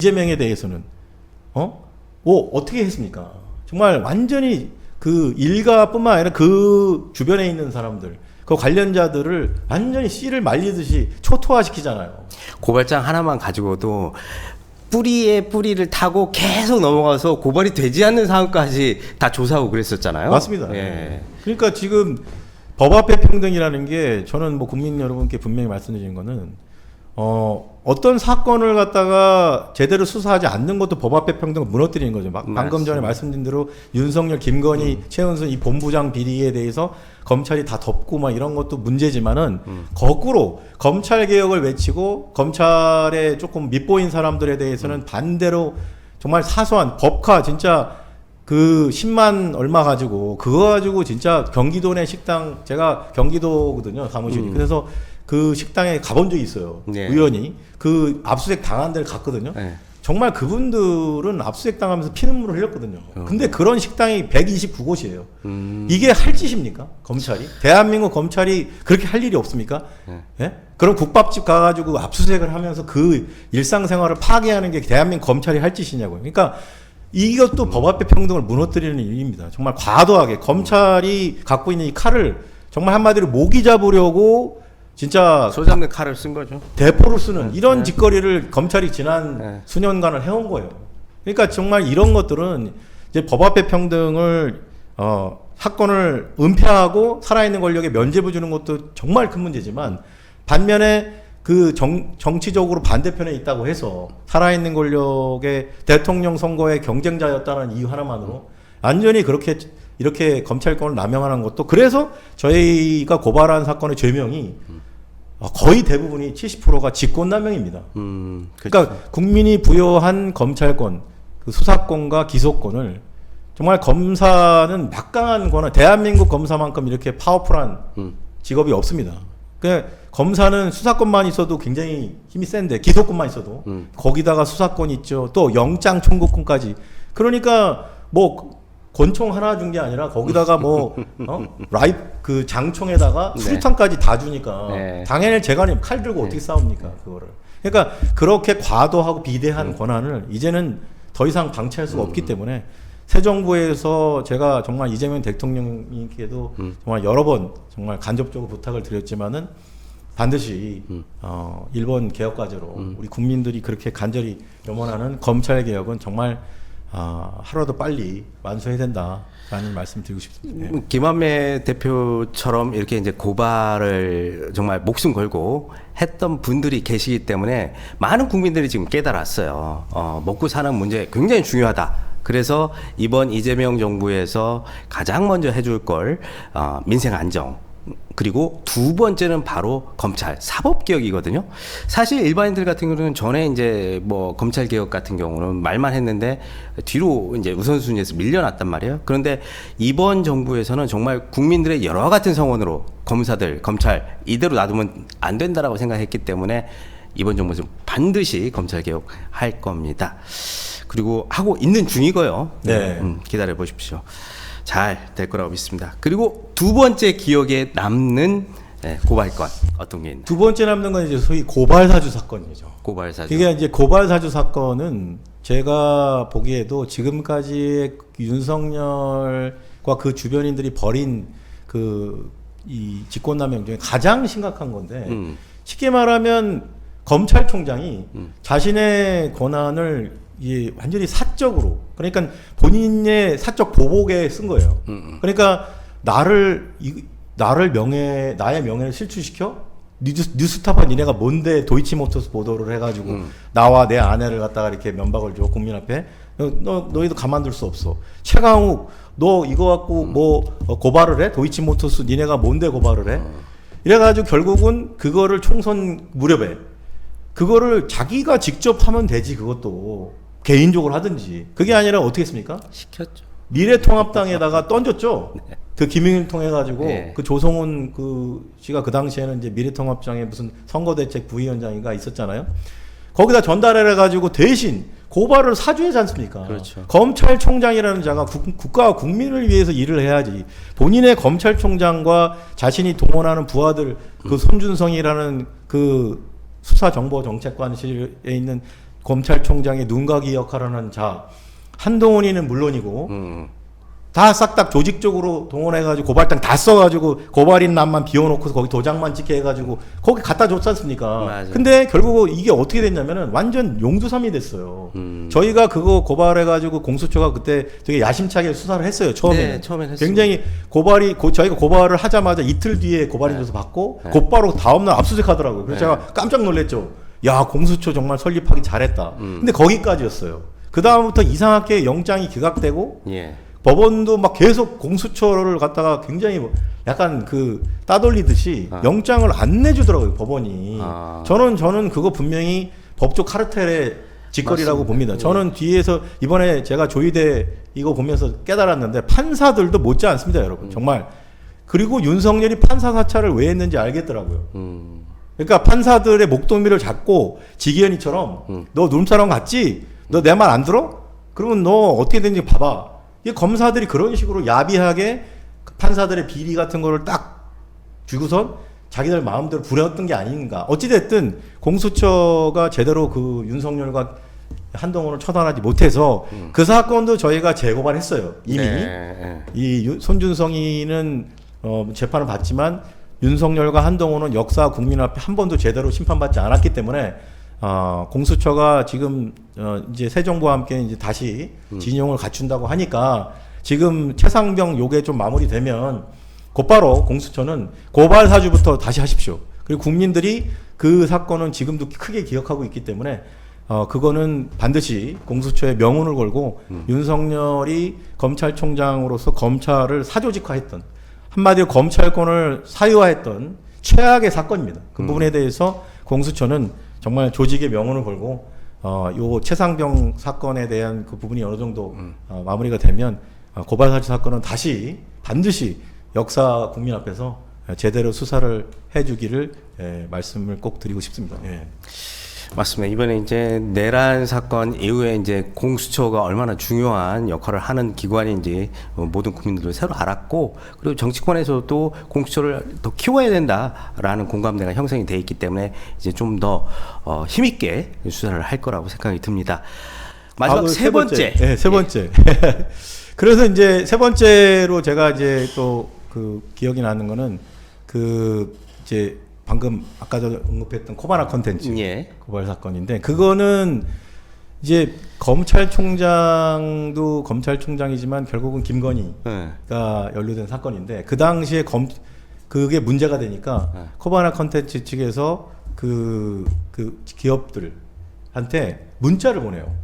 이재명에 대해서는 어떻게 했습니까? 정말 완전히 그 일가뿐만 아니라 그 주변에 있는 사람들, 그 관련자들을 완전히 씨를 말리듯이 초토화시키잖아요. 고발장 하나만 가지고도 뿌리에 뿌리를 타고 계속 넘어가서 고발이 되지 않는 상황까지 다 조사하고 그랬었잖아요. 맞습니다. 예. 그러니까 지금 법 앞에 평등이라는 게 저는 뭐 국민 여러분께 분명히 말씀드리는 거는 어떤 사건을 갖다가 제대로 수사하지 않는 것도 법 앞에 평등을 무너뜨리는 거죠. 방금 전에 말씀드린 대로 윤석열, 김건희, 최은순 이 본부장 비리에 대해서 검찰이 다 덮고 막 이런 것도 문제지만은 거꾸로 검찰 개혁을 외치고 검찰에 조금 밑보인 사람들에 대해서는 반대로 정말 사소한 법카 진짜 그 10만 얼마 가지고 그거 가지고 진짜 경기도 내 식당, 제가 경기도거든요 사무실이. 그래서 그 식당에 가본 적이 있어요. 네. 우연히 그 압수수색 당한 데를 갔거든요. 네. 정말 그분들은 압수수색 당하면서 피눈물을 흘렸거든요. 근데 그런 식당이 129곳이에요. 이게 할 짓입니까? 검찰이? 대한민국 검찰이 그렇게 할 일이 없습니까? 예? 그럼 국밥집 가가지고 압수수색을 하면서 그 일상생활을 파괴하는 게 대한민국 검찰이 할 짓이냐고요. 그러니까 이것도 법 앞에 평등을 무너뜨리는 일입니다. 정말 과도하게 검찰이 갖고 있는 이 칼을 정말 한마디로 모기 잡으려고 진짜 소 잡는 칼을 쓴 거죠. 대포를 쓰는 이런 짓거리를 검찰이 지난 수년간을 해온 거예요. 그러니까 정말 이런 것들은 이제 법 앞에 평등을 사건을 은폐하고 살아있는 권력에 면죄부 주는 것도 정말 큰 문제지만 반면에 그 정치적으로 반대편에 있다고 해서 살아있는 권력의 대통령 선거의 경쟁자였다는 이유 하나만으로 완전히 그렇게 이렇게 검찰권을 남용하는 것도 그래서 저희가 고발한 사건의 죄명이 거의 대부분이 70%가 직권남용입니다. 그러니까 국민이 부여한 검찰권, 그 수사권과 기소권을 정말 검사는 막강한 권한, 대한민국 검사만큼 이렇게 파워풀한 직업이 없습니다. 그러니까 검사는 수사권만 있어도 굉장히 힘이 센데 기소권만 있어도 거기다가 수사권 있죠. 또 영장 청구권까지. 그러니까 뭐 권총 하나 준 게 아니라 거기다가 뭐 그 장총에다가 수류탄까지 다 주니까 당연히 제가 칼 들고 어떻게 싸웁니까 그거를. 그러니까 그렇게 과도하고 비대한 권한을 이제는 더 이상 방치할 수가 없기 때문에 새 정부에서 제가 정말 이재명 대통령님께도 정말 여러 번 정말 간접적으로 부탁을 드렸지만은 반드시 일본 개혁 과제로 우리 국민들이 그렇게 간절히 염원하는 검찰 개혁은 정말 하루라도 빨리 완수해야 된다라는 말씀 드리고 싶습니다. 네. 김한배 대표처럼 이렇게 이제 고발을 정말 목숨 걸고 했던 분들이 계시기 때문에 많은 국민들이 지금 깨달았어요. 먹고 사는 문제 굉장히 중요하다. 그래서 이번 이재명 정부에서 가장 먼저 해줄 걸 민생 안정. 그리고 두 번째는 바로 검찰 사법개혁이거든요. 사실 일반인들 같은 경우는 전에 이제 뭐 검찰개혁 같은 경우는 말만 했는데 뒤로 이제 우선순위에서 밀려났단 말이에요. 그런데 이번 정부에서는 정말 국민들의 여러 같은 성원으로 검사들, 검찰 이대로 놔두면 안 된다라고 생각했기 때문에 이번 정부에서 반드시 검찰개혁 할 겁니다. 그리고 하고 있는 중이고요. 네. 기다려 보십시오. 잘 될 거라고 믿습니다. 그리고 두 번째 기억에 남는 고발건 어떤 게 있나요? 두 번째 남는 건 이제 소위 고발사주 사건이죠. 고발사주. 이게 이제 고발사주 사건은 제가 보기에도 지금까지 윤석열과 그 주변인들이 벌인 이 직권남용 중에 가장 심각한 건데 쉽게 말하면 검찰총장이 자신의 권한을 완전히 사적으로, 그러니까 본인의 사적 보복에 쓴 거예요. 그러니까 나의 명예를 실추시켜? 뉴스타파 니네가 뭔데 도이치모터스 보도를 해가지고 나와 내 아내를 갖다가 이렇게 면박을 줘 국민 앞에. 너희도 가만둘 수 없어. 최강욱 너 이거 갖고 뭐 고발을 해? 도이치모터스 니네가 뭔데 고발을 해? 이래가지고 결국은 그거를 총선 무렵에 그거를 자기가 직접 하면 되지. 그것도 개인적으로 하든지. 그게 아니라 어떻게 했습니까? 시켰죠. 미래통합당에다가 던졌죠. 네. 그 김영일 통해가지고 네. 그 조성훈 씨가 그 당시에는 이제 미래통합당에 무슨 선거대책 부위원장인가 있었잖아요. 거기다 전달해가지고 대신 고발을 사주하지 않습니까? 그렇죠. 검찰총장이라는 자가 국가와 국민을 위해서 일을 해야지. 본인의 검찰총장과 자신이 동원하는 부하들 그 손준성이라는 그 수사정보정책관실에 있는 검찰총장의 눈과 귀 역할을 하는 자 한동훈이는 물론이고 다 싹 다 조직적으로 동원해가지고 고발장 다 써가지고 고발인 남만 비워놓고 거기 도장만 찍게 해가지고 거기 갖다 줬지 않습니까? 맞아요. 근데 결국 이게 어떻게 됐냐면은 완전 용두삼이 됐어요. 저희가 그거 고발해가지고 공수처가 그때 되게 야심차게 수사를 했어요. 처음에는. 네, 처음엔 했습니다. 굉장히 저희가 고발을 하자마자 이틀 뒤에 고발인 조서 받고 네. 곧바로 다음날 압수수색하더라고요. 그래서 네. 제가 깜짝 놀랐죠. 야 공수처 정말 설립하기 잘했다. 근데 거기까지였어요. 그 다음부터 이상하게 영장이 기각되고 예. 법원도 막 계속 공수처를 갖다가 굉장히 뭐 약간 그 따돌리듯이 영장을 안 내주더라고요 법원이. 저는 그거 분명히 법적 카르텔의 짓거리라고 봅니다. 저는 뒤에서 이번에 제가 조의대 이거 보면서 깨달았는데 판사들도 못지 않습니다, 여러분. 정말. 그리고 윤석열이 판사 사찰을 왜 했는지 알겠더라고요. 그러니까 판사들의 목도미를 잡고 지기현이처럼 너 눈사람 같지? 너 내 말 안 들어? 그러면 너 어떻게 되는지 봐봐. 이 검사들이 그런 식으로 야비하게 판사들의 비리 같은 거를 딱 주고선 자기들 마음대로 부렸던 게 아닌가. 어찌됐든 공수처가 제대로 그 윤석열과 한동훈을 처단하지 못해서 그 사건도 저희가 재고발했어요. 이미. 네. 이 손준성이는 재판을 받지만 윤석열과 한동훈은 역사 국민 앞에 한 번도 제대로 심판받지 않았기 때문에 공수처가 지금 이제 새 정부와 함께 이제 다시 진용을 갖춘다고 하니까 지금 최상병 요게 좀 마무리되면 곧바로 공수처는 고발 사주부터 다시 하십시오. 그리고 국민들이 그 사건은 지금도 크게 기억하고 있기 때문에 그거는 반드시 공수처에 명운을 걸고 윤석열이 검찰총장으로서 검찰을 사조직화했던 한마디로 검찰권을 사유화했던 최악의 사건입니다. 그 부분에 대해서 공수처는 정말 조직의 명운을 걸고 요 최상병 사건에 대한 그 부분이 어느 정도 마무리가 되면 고발 사주 사건은 다시 반드시 역사 국민 앞에서 제대로 수사를 해주기를 말씀을 꼭 드리고 싶습니다. 예. 맞습니다. 이번에 이제 내란 사건 이후에 이제 공수처가 얼마나 중요한 역할을 하는 기관인지 모든 국민들도 새로 알았고, 그리고 정치권에서도 공수처를 더 키워야 된다라는 공감대가 형성이 돼 있기 때문에 이제 좀 더 힘있게 수사를 할 거라고 생각이 듭니다. 마지막 세 번째. 네, 세 번째. 그래서 이제 세 번째로 제가 이제 또 그 기억이 나는 거는 그 이제 방금 아까 저 언급했던 코바나 컨텐츠 예. 고발 사건인데, 그거는 이제 검찰총장도 검찰총장이지만 결국은 김건희가 연루된 사건인데, 그 당시에 그게 문제가 되니까 코바나 컨텐츠 측에서 그 기업들한테 문자를 보내요.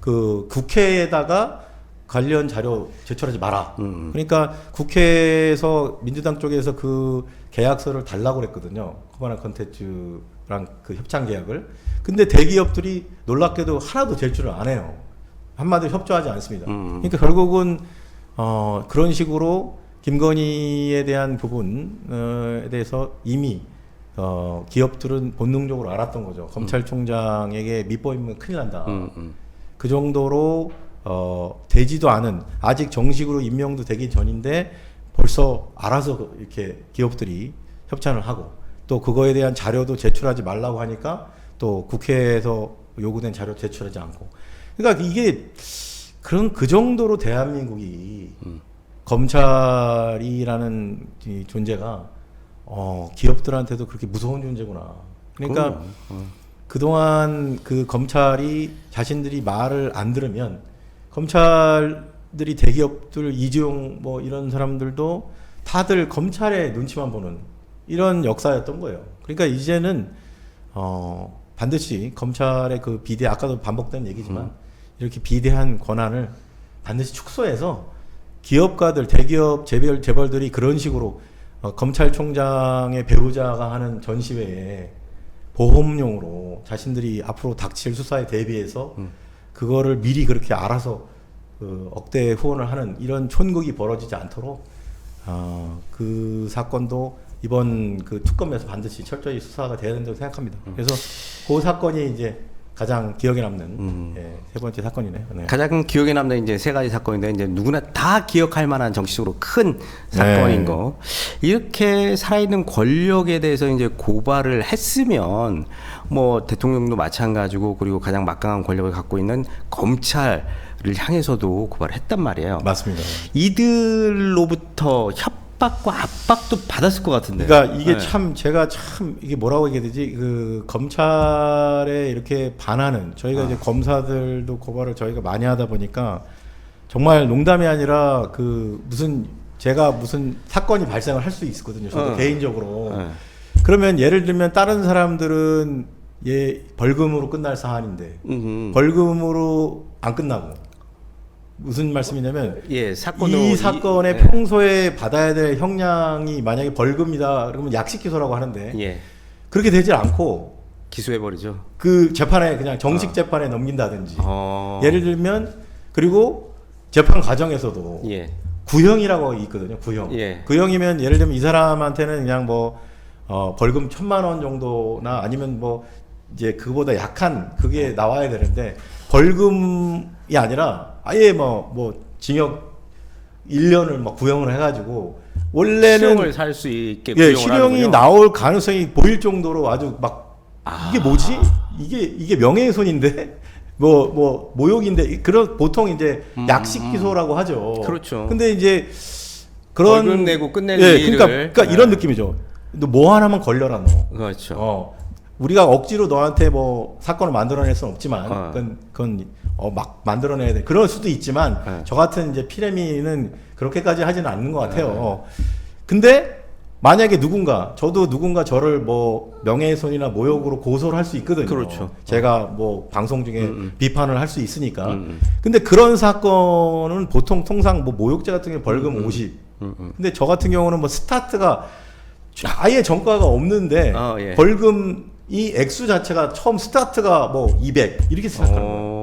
그 국회에다가 관련 자료 제출하지 마라. 그러니까 국회에서 민주당 쪽에서 그 계약서를 달라고 그랬거든요. 코바나 컨텐츠랑 그 협찬 계약을. 근데 대기업들이 놀랍게도 하나도 제출을 안 해요. 한마디로 협조하지 않습니다. 그러니까 결국은 그런 식으로 김건희에 대한 부분에 대해서 이미 기업들은 본능적으로 알았던 거죠. 검찰총장에게 밑보이면 큰일 난다. 그 정도로 되지도 않은, 아직 정식으로 임명도 되기 전인데 벌써 알아서 이렇게 기업들이 협찬을 하고, 또 그거에 대한 자료도 제출하지 말라고 하니까 또 국회에서 요구된 자료 제출하지 않고. 그러니까 이게 그 정도로 대한민국이 검찰이라는 이 존재가 기업들한테도 그렇게 무서운 존재구나. 그러니까 그동안 그 검찰이 자신들이 말을 안 들으면 검찰들이 대기업들 이재용 뭐 이런 사람들도 다들 검찰의 눈치만 보는 이런 역사였던 거예요. 그러니까 이제는 반드시 검찰의 그 아까도 반복된 얘기지만 이렇게 비대한 권한을 반드시 축소해서 기업가들, 대기업 재벌들이 그런 식으로 검찰총장의 배우자가 하는 전시회에 보험용으로 자신들이 앞으로 닥칠 수사에 대비해서 그거를 미리 그렇게 알아서 억대 후원을 하는 이런 촌극이 벌어지지 않도록 그 사건도 이번 그 특검에서 반드시 철저히 수사가 돼야 된다고 생각합니다. 그래서 그 사건이 이제 가장 기억에 남는 세 세 번째 사건이네요. 네. 가장 기억에 남는 이제 세 가지 사건인데 이제 누구나 다 기억할 만한 정치적으로 큰 사건인 네. 거. 이렇게 살아있는 권력에 대해서 이제 고발을 했으면 뭐 대통령도 마찬가지고 그리고 가장 막강한 권력을 갖고 있는 검찰을 향해서도 고발을 했단 말이에요. 맞습니다. 이들로부터 협박과 압박도 받았을 것 같은데. 그러니까 이게 네. 참 제가 참 이게 뭐라고 얘기해야 되지? 그 검찰에 이렇게 반하는 저희가 이제 검사들도 고발을 저희가 많이 하다 보니까 정말 농담이 아니라 그 무슨 제가 무슨 사건이 발생을 할 수 있거든요. 저도 개인적으로. 그러면 예를 들면 다른 사람들은 벌금으로 끝날 사안인데 벌금으로 안 끝나고 무슨 말씀이냐면 예, 사건으로 이 사건에 예. 평소에 받아야 될 형량이 만약에 벌금이다 그러면 약식 기소라고 하는데 예. 그렇게 되질 않고 기소해버리죠. 그 재판에 그냥 정식 재판에 넘긴다든지 어. 예를 들면 그리고 재판 과정에서도 예. 구형이라고 있거든요. 구형. 예. 구형이면 예를 들면 이 사람한테는 그냥 뭐 벌금 1,000만 원 정도나 아니면 뭐 이제 그보다 약한 그게 나와야 되는데 벌금이 아니라 아예 뭐 징역 1년을 막 구형을 해가지고 원래는 실형을 살 수 있게 예, 구형을 실형이 하는군요. 나올 가능성이 보일 정도로 아주 막 이게 뭐지? 이게 명예훼손인데 뭐 모욕인데 그런 보통 이제 약식 기소라고 하죠. 그렇죠. 근데 이제 그런 벌금 내고 끝낼 예, 일을 그러니까 이런 느낌이죠. 너 뭐 하나만 걸려라 너. 그렇죠. 우리가 억지로 너한테 뭐 사건을 만들어낼 수는 없지만 그건 막 만들어내야 돼. 그럴 수도 있지만 저 같은 이제 피레미는 그렇게까지 하지는 않는 것 같아요. 근데 만약에 저도 누군가 저를 뭐 명예훼손이나 모욕으로 고소를 할 수 있거든요. 그렇죠. 제가 뭐 방송 중에 비판을 할 수 있으니까. 근데 그런 사건은 통상 뭐 모욕죄 같은 경우 벌금 50. 근데 저 같은 경우는 뭐 스타트가 아예 전과가 없는데 예. 벌금 이 액수 자체가 처음 스타트가 뭐 200 이렇게 시작하는 거예요.